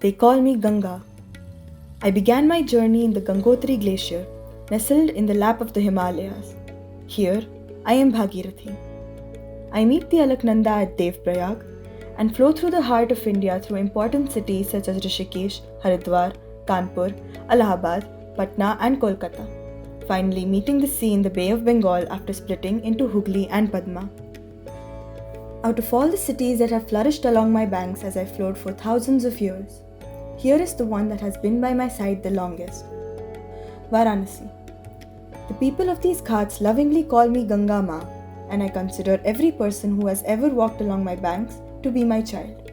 They call me Ganga. I began my journey in the Gangotri Glacier, nestled in the lap of the Himalayas. Here, I am Bhagirathi. I meet the Alaknanda at Devprayag and flow through the heart of India through important cities such as Rishikesh, Haridwar, Kanpur, Allahabad, Patna and Kolkata, finally meeting the sea in the Bay of Bengal after splitting into Hooghly and Padma. Out of all the cities that have flourished along my banks as I flowed for thousands of years, here is the one that has been by my side the longest. Varanasi. The people of these Ghats lovingly call me Ganga Ma, and I consider every person who has ever walked along my banks to be my child.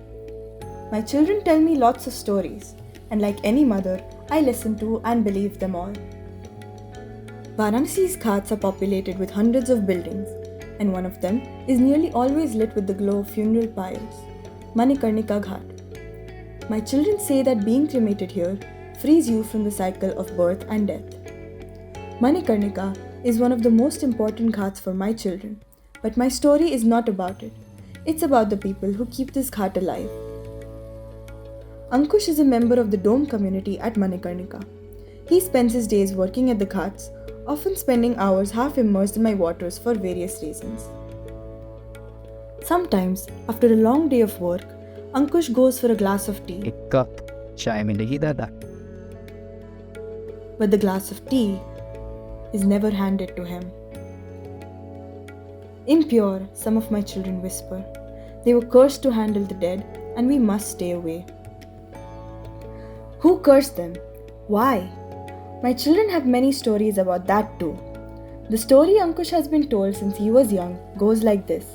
My children tell me lots of stories, and like any mother, I listen to and believe them all. Varanasi's Ghats are populated with hundreds of buildings, and one of them is nearly always lit with the glow of funeral pyres, Manikarnika Ghat. My children say that being cremated here frees you from the cycle of birth and death. Manikarnika is one of the most important ghats for my children, but my story is not about it. It's about the people who keep this ghat alive. Ankush is a member of the Dome community at Manikarnika. He spends his days working at the ghats, often spending hours half immersed in my waters for various reasons. Sometimes, after a long day of work, Ankush goes for a glass of tea. एक cup चाय मिलेगी दादा? But the glass of tea is never handed to him. Impure, some of my children whisper. They were cursed to handle the dead, and we must stay away. Who cursed them? Why? My children have many stories about that too. The story Ankush has been told since he was young goes like this.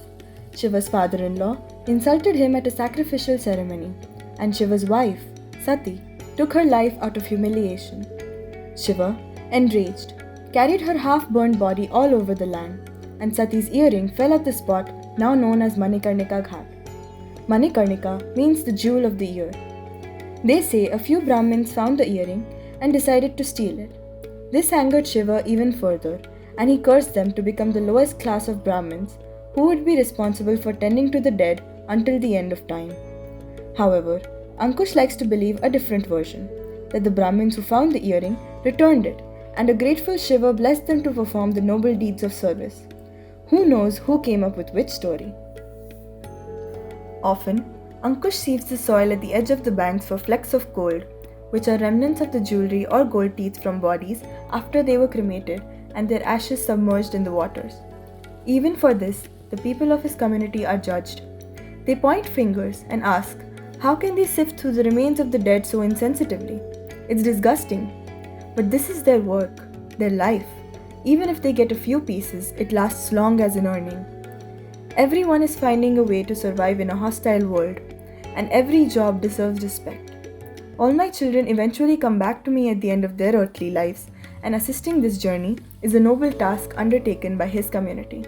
Shiva's father-in-law insulted him at a sacrificial ceremony, and Shiva's wife, Sati, took her life out of humiliation. Shiva, enraged, carried her half-burned body all over the land, and Sati's earring fell at the spot now known as Manikarnika Ghat. Manikarnika means the jewel of the ear. They say a few Brahmins found the earring and decided to steal it. This angered Shiva even further, and he cursed them to become the lowest class of Brahmins who would be responsible for tending to the dead until the end of time. However, Ankush likes to believe a different version, that the Brahmins who found the earring returned it, and a grateful Shiva blessed them to perform the noble deeds of service. Who knows who came up with which story? Often, Ankush sieves the soil at the edge of the banks for flecks of gold, which are remnants of the jewelry or gold teeth from bodies after they were cremated and their ashes submerged in the waters. Even for this, the people of his community are judged. They point fingers and ask, how can they sift through the remains of the dead so insensitively? It's disgusting. But this is their work, their life. Even if they get a few pieces, it lasts long as an earning. Everyone is finding a way to survive in a hostile world, and every job deserves respect. All my children eventually come back to me at the end of their earthly lives, and assisting this journey is a noble task undertaken by his community.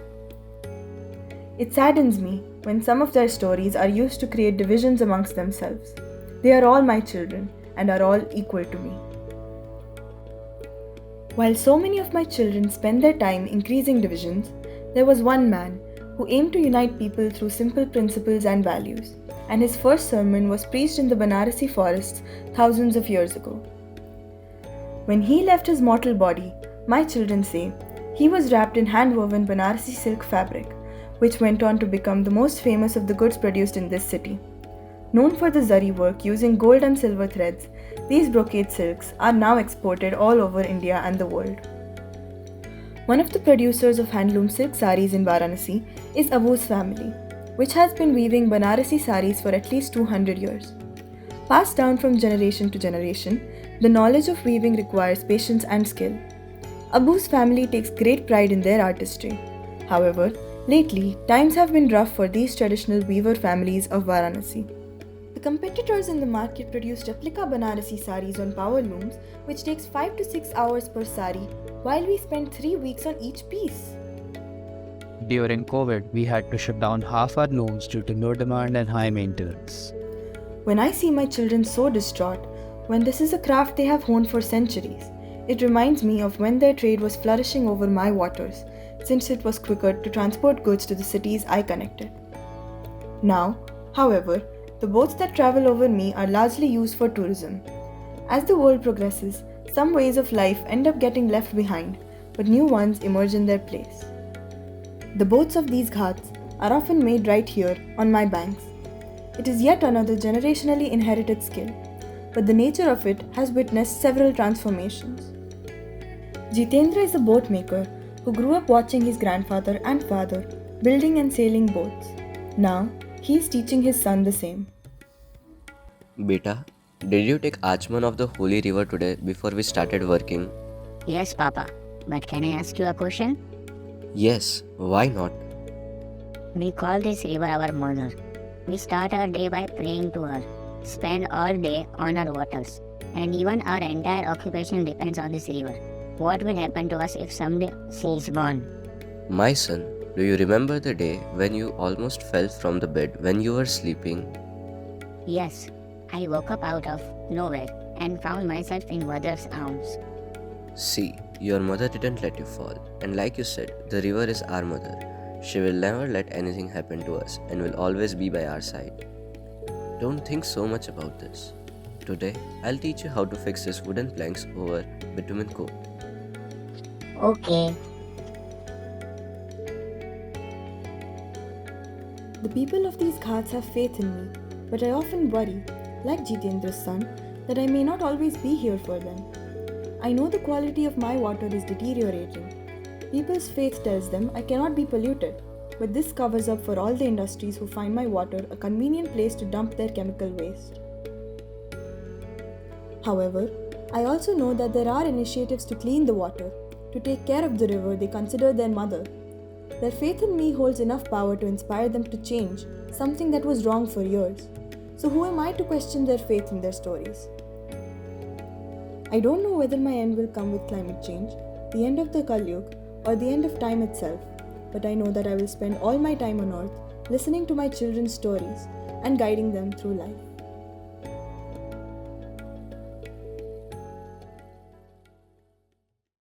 It saddens me when some of their stories are used to create divisions amongst themselves. They are all my children and are all equal to me. While so many of my children spend their time increasing divisions, there was one man who aimed to unite people through simple principles and values, and his first sermon was preached in the Varanasi forests thousands of years ago. When he left his mortal body, my children say, he was wrapped in hand-woven Banarasi silk fabric, which went on to become the most famous of the goods produced in this city. Known for the zari work using gold and silver threads, these brocade silks are now exported all over India and the world. One of the producers of handloom silk saris in Varanasi is Abu's family, which has been weaving Banarasi saris for at least 200 years. Passed down from generation to generation, the knowledge of weaving requires patience and skill. Abu's family takes great pride in their artistry. However, lately, times have been rough for these traditional weaver families of Varanasi. The competitors in the market produce replica Banarasi saris on power looms, which takes 5 to 6 hours per sari, while we spend 3 weeks on each piece. During COVID, we had to shut down half our looms due to low demand and high maintenance. When I see my children so distraught, when this is a craft they have honed for centuries, it reminds me of when their trade was flourishing over my waters, since it was quicker to transport goods to the cities I connected. Now, however, the The boats that travel over me are largely used for tourism. As the world progresses, some ways of life end up getting left behind, but new ones emerge in their place. The boats of these ghats are often made right here on my banks. It is yet another generationally inherited skill, but the nature of it has witnessed several transformations. Jitendra is a boat maker who grew up watching his grandfather and father building and sailing boats. Now, he is teaching his son the same. Beta, did you take Achman of the Holy River today before we started working? Yes, Papa. But can I ask you a question? Yes, why not? We call this river our mother. We start our day by praying to her, spend all day on our waters, and even our entire occupation depends on this river. What will happen to us if someday she is gone? My son, do you remember the day when you almost fell from the bed when you were sleeping? Yes, I woke up out of nowhere and found myself in mother's arms. See, your mother didn't let you fall, and like you said, the river is our mother. She will never let anything happen to us and will always be by our side. Don't think so much about this. Today, I'll teach you how to fix these wooden planks over bitumen coat. Okay. The people of these ghats have faith in me, but I often worry, like Jitendra's son, that I may not always be here for them. I know the quality of my water is deteriorating. People's faith tells them I cannot be polluted, but this covers up for all the industries who find my water a convenient place to dump their chemical waste. However, I also know that there are initiatives to clean the water, to take care of the river they consider their mother. Their faith in me holds enough power to inspire them to change something that was wrong for years. So who am I to question their faith in their stories? I don't know whether my end will come with climate change, the end of the Kalyug, or the end of time itself, but I know that I will spend all my time on earth listening to my children's stories and guiding them through life.